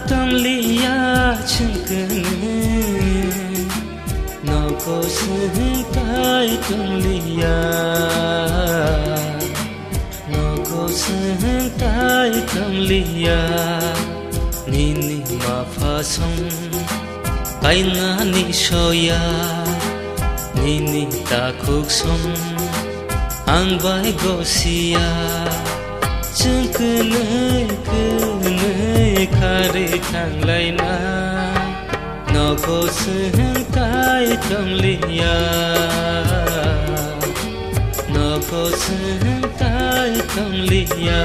Tamliya chungkene Noko suntai tamliya Noko suntai tamliya Nini mafasong Kaina ni soya Nini takuksong Ang bay gosia Chungkene khare thang laina Noko suntai tamliya Noko suntai tamliya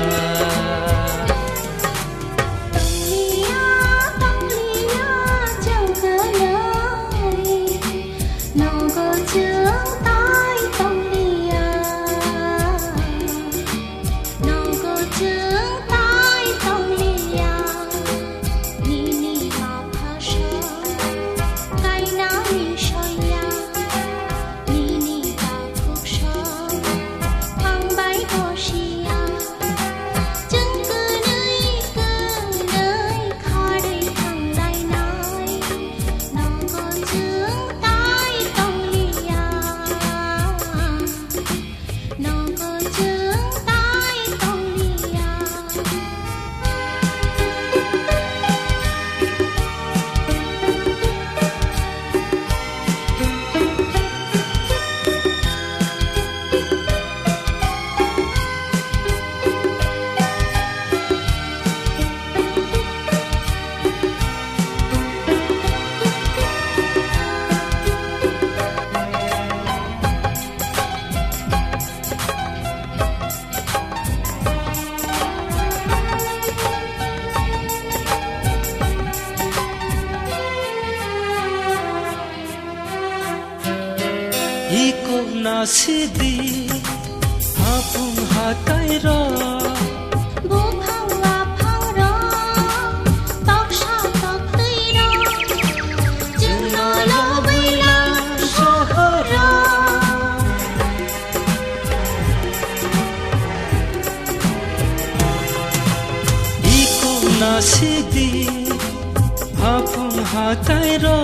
Iko nasidi hapung hatai ro bu phang la phang ro tok sha tok tui ro chừng lo lo vui la so ro Iko nasidi hapung hatai ro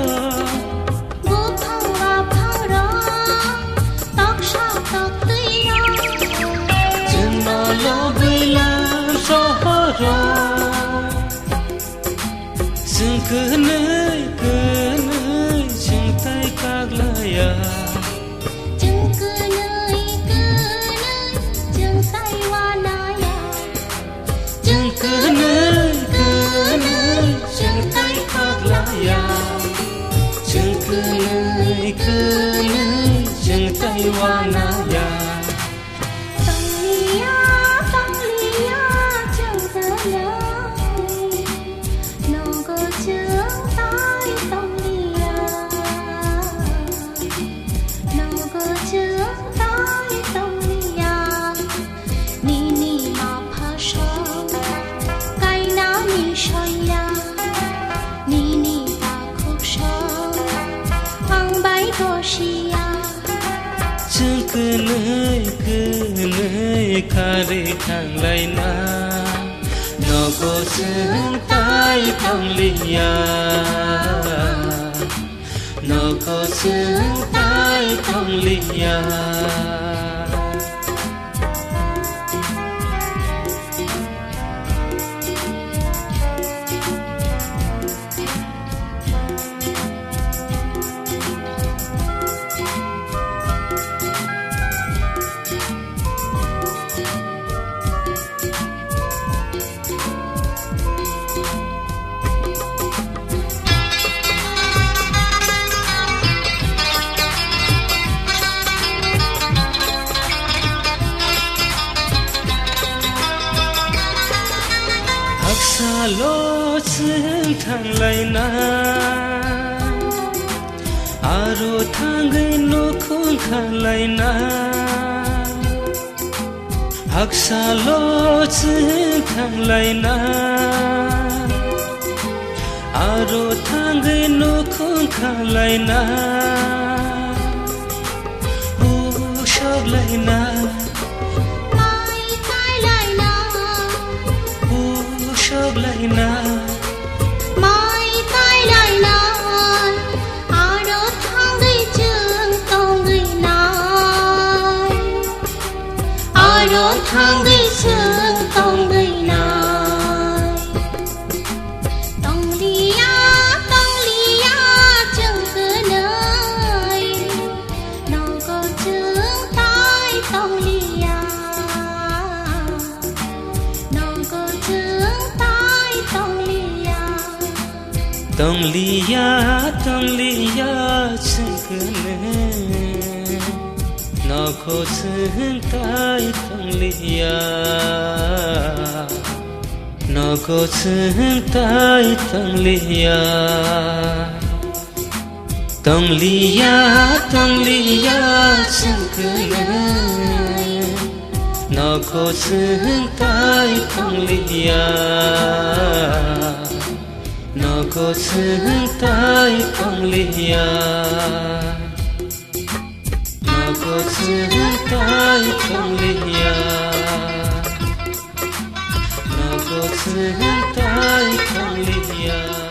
lo bila sohoro sung kenai sung tai kaglaya chừng kenai chừng tai wanaya sung kenai sung tai kaglaya sung kenai sung tai wanaya Kenai khare thang laina Noko suntai tamliya Noko suntai tamliya Lo sing thang laina aro thangai no khung khang laina haksa lo sing thang laina aro thangai no khung khang laina hu shab laina mai kai laina hu shab laina hàng gây sương tông người này tông lia chừng cứ nơi nó có chừng tai tông lia nó có chừng tai tông lia tông lia chừng cứ nơi nó có chừng tai tông lia nó có chừng tai tông lia tông lia chừng cứ nơi nó có chừng tai tông lia nó có chừng tai tông lia nó có chừng tai tông lia nó có chừng tai tông lia